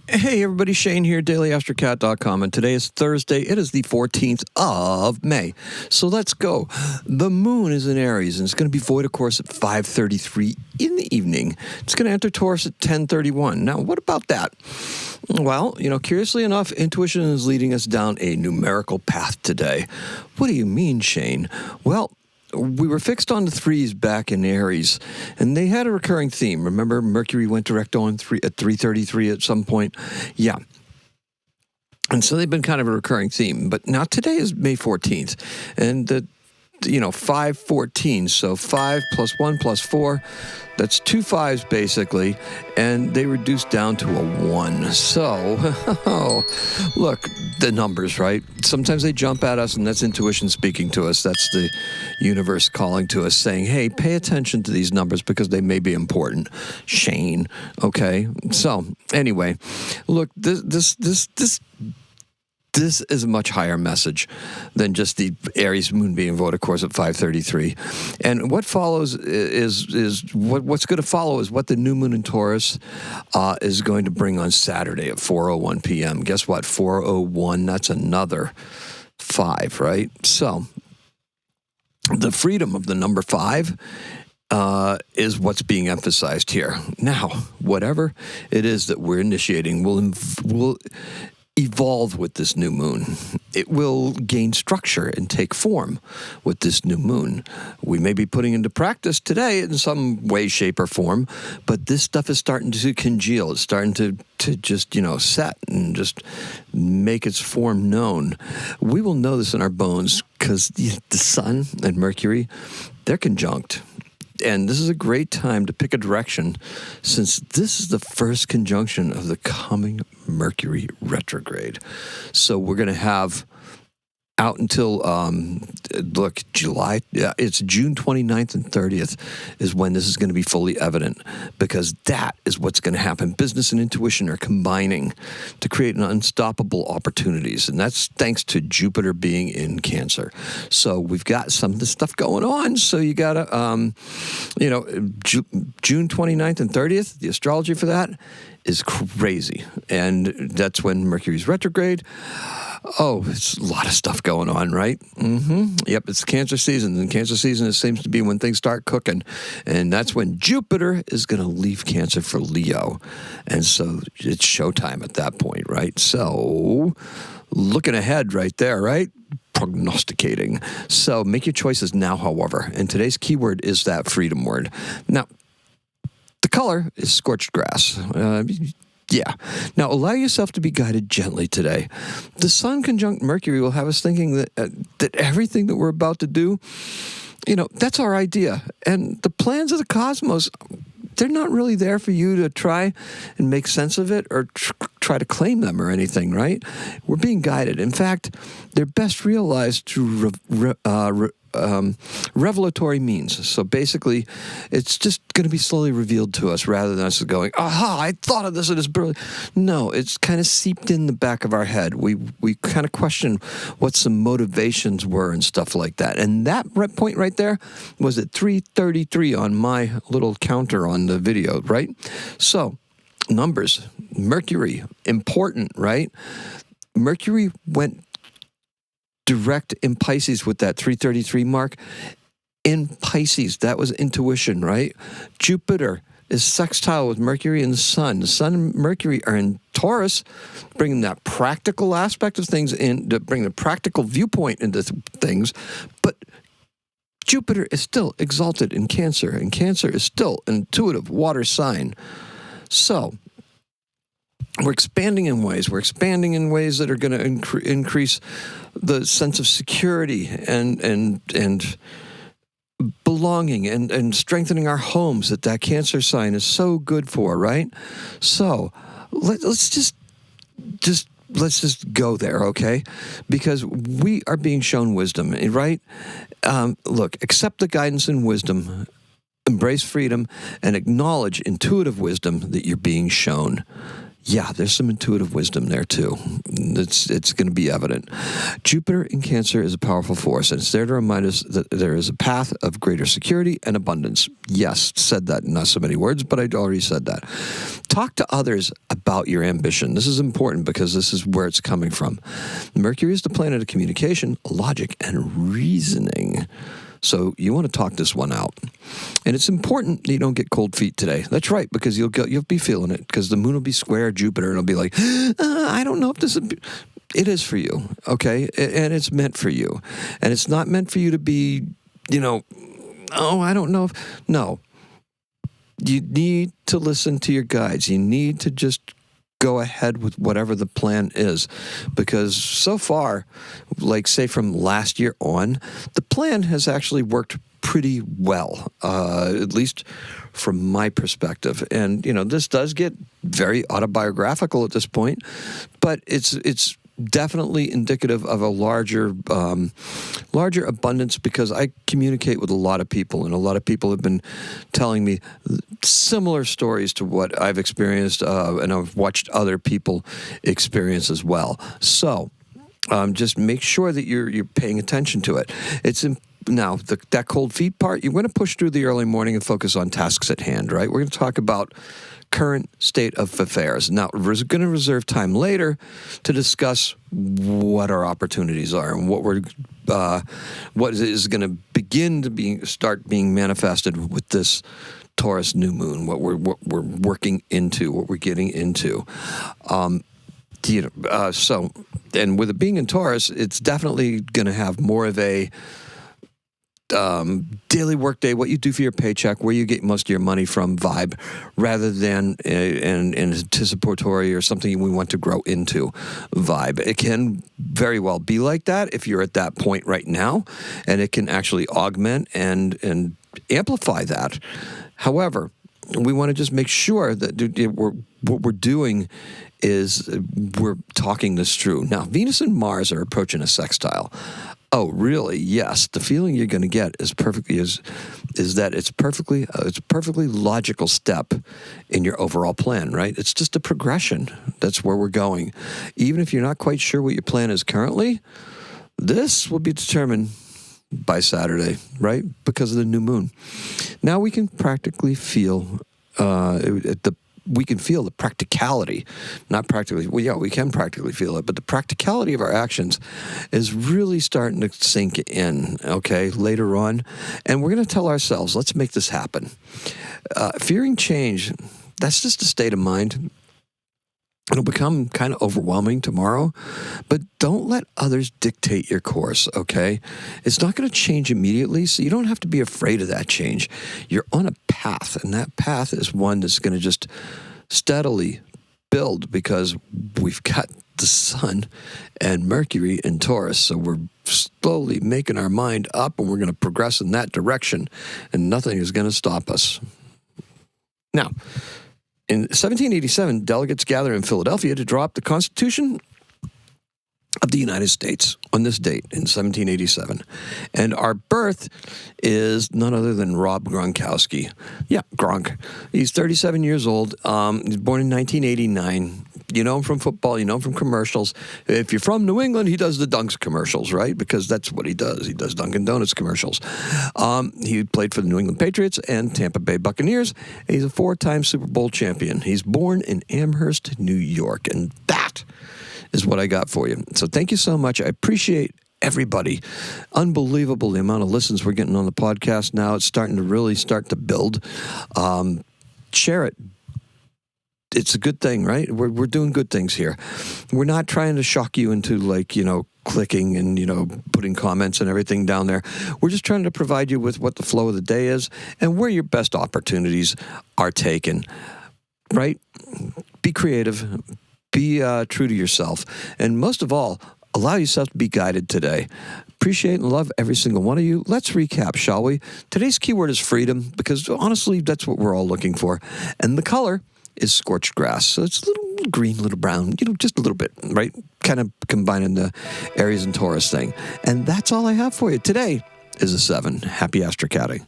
Hey everybody, Shane here, daily-astrocat.com, and today is Thursday. It is the 14th of May. So let's go. The moon is in Aries, and it's going to be void, of course, at 5:33 in the evening. It's going to enter Taurus at 10:31. Now, what about that? Well, curiously enough, intuition is leading us down a numerical path today. What do you mean, Shane? Well, we were fixed on the threes back in Aries, and they had a recurring theme. Remember, Mercury went direct on at 3:33 at some point? Yeah. And so they've been kind of a recurring theme. But now today is May 14th, and 5:14. So 5 plus 1 plus 4, that's 2 5s basically, and they reduced down to a 1. So, look, the numbers, right? Sometimes they jump at us, and that's intuition speaking to us. That's the universe calling to us, saying, hey, pay attention to these numbers because they may be important. Shane, okay? So, anyway, look, this is a much higher message than just the Aries moon being void, of course, at 5:33. And what follows is what's going to follow is what the new moon in Taurus is going to bring on Saturday at 4:01 p.m. Guess what? 4:01, that's another 5, right? So the freedom of the number 5 is what's being emphasized here. Now, whatever it is that we're initiating will evolve with this new moon. It will gain structure and take form with this new moon. We may be putting into practice today in some way, shape, or form, but this stuff is starting to congeal. It's starting to just, set and just make its form known. We will know this in our bones because the sun and Mercury, they're conjunct. And this is a great time to pick a direction since this is the first conjunction of the coming Mercury retrograde. So we're going to have out until, July, it's June 29th and 30th is when this is going to be fully evident because that is what's going to happen. Business and intuition are combining to create unstoppable opportunities, and that's thanks to Jupiter being in Cancer. So we've got some of this stuff going on, so you got to, June 29th and 30th, the astrology for that is crazy, and that's when Mercury's retrograde. Oh, it's a lot of stuff going on, right? Yep, it's Cancer season, and Cancer season, it seems to be when things start cooking, and that's when Jupiter is going to leave Cancer for Leo, and so it's showtime at that point, right? So, looking ahead right there, right? Prognosticating. So, make your choices now, however, and today's keyword is that freedom word. Now, the color is scorched grass. Yeah. Now, allow yourself to be guided gently today. The Sun conjunct Mercury will have us thinking that everything that we're about to do, that's our idea. And the plans of the cosmos, they're not really there for you to try and make sense of it or try to claim them or anything, right? We're being guided. In fact, they're best realized through revelatory means. So basically, it's just going to be slowly revealed to us rather than us going, aha, I thought of this and it's brilliant. No, it's kind of seeped in the back of our head. We kind of question what some motivations were and stuff like that. And that point right there was at 3:33 on my little counter on the video, right? So, numbers, Mercury, important, right? Mercury went direct in Pisces with that 3:33 mark. In Pisces, that was intuition, right? Jupiter is sextile with Mercury and the Sun. The Sun and Mercury are in Taurus, bringing that practical aspect of things in, to bring the practical viewpoint into things. But Jupiter is still exalted in Cancer, and Cancer is still an intuitive water sign. So, we're expanding in ways. We're expanding in ways that are going to increase the sense of security and belonging and strengthening our homes that Cancer sign is so good for, right? So let's just go there, okay? Because we are being shown wisdom, right? Look, accept the guidance and wisdom, embrace freedom, and acknowledge intuitive wisdom that you're being shown. yeah, there's some intuitive wisdom there too. It's going to be evident. Jupiter in Cancer is a powerful force, and it's there to remind us that there is a path of greater security and abundance. Yes, said that in not so many words, but I already said that. Talk to others about your ambition. This is important because this is where it's coming from. Mercury is the planet of communication, logic, and reasoning. So you want to talk this one out. And it's important that you don't get cold feet today. That's right, because you'll be feeling it, because the moon will be square Jupiter, and it'll be like, I don't know if this is... It is for you, okay? And it's meant for you. And it's not meant for you to be, I don't know if... No. You need to listen to your guides. You need to just go ahead with whatever the plan is, because so far, like say from last year on, the plan has actually worked pretty well, at least from my perspective. And this does get very autobiographical at this point, but it's definitely indicative of a larger abundance, because I communicate with a lot of people, and a lot of people have been telling me similar stories to what I've experienced, and I've watched other people experience as well. So just make sure that you're paying attention to it. Now, that cold feet part, you're going to push through the early morning and focus on tasks at hand, right? We're going to talk about current state of affairs. Now, we're going to reserve time later to discuss what our opportunities are and what is going to begin to start being manifested with this Taurus new moon. What we're working into, what we're getting into. So, and with it being in Taurus, it's definitely going to have more of a daily workday, what you do for your paycheck, where you get most of your money from vibe, rather than an anticipatory or something we want to grow into vibe. It can very well be like that if you're at that point right now, and it can actually augment and amplify that. However, we want to just make sure that what we're doing is we're talking this through. Now, Venus and Mars are approaching a sextile. Oh, really? Yes. The feeling you're going to get is that it's a perfectly logical step in your overall plan, right? It's just a progression. That's where we're going. Even if you're not quite sure what your plan is currently, this will be determined by Saturday, right? Because of the new moon. Now we can practically feel the practicality, not practically, well, yeah, we can practically feel it, but the practicality of our actions is really starting to sink in, okay, later on. And we're going to tell ourselves, let's make this happen. Fearing change, that's just a state of mind. It'll become kind of overwhelming tomorrow, but don't let others dictate your course, okay? It's not going to change immediately, so you don't have to be afraid of that change. You're on a path, and that path is one that's going to just steadily build, because we've got the Sun and Mercury in Taurus, so we're slowly making our mind up, and we're going to progress in that direction, and nothing is going to stop us. Now, in 1787, delegates gathered in Philadelphia to draw up the Constitution of the United States on this date in 1787. And our birth is none other than Rob Gronkowski. Yeah, Gronk. He's 37 years old. He's born in 1989. You know him from football. You know him from commercials. If you're from New England, he does the Dunks commercials, right? Because that's what he does. He does Dunkin' Donuts commercials. He played for the New England Patriots and Tampa Bay Buccaneers. He's a 4-time Super Bowl champion. He's born in Amherst, New York. And that is what I got for you. So thank you so much. I appreciate everybody. Unbelievable the amount of listens we're getting on the podcast now. It's starting to build. Share it. It's a good thing, right? We're doing good things here. We're not trying to shock you into clicking and, putting comments and everything down there. We're just trying to provide you with what the flow of the day is and where your best opportunities are taken, right? Be creative. Be true to yourself. And most of all, allow yourself to be guided today. Appreciate and love every single one of you. Let's recap, shall we? Today's keyword is freedom, because honestly, that's what we're all looking for. And the color is scorched grass. So it's a little green, a little brown, just a little bit, right? Kind of combining the Aries and Taurus thing. And that's all I have for you. Today is a 7. Happy astrocatting.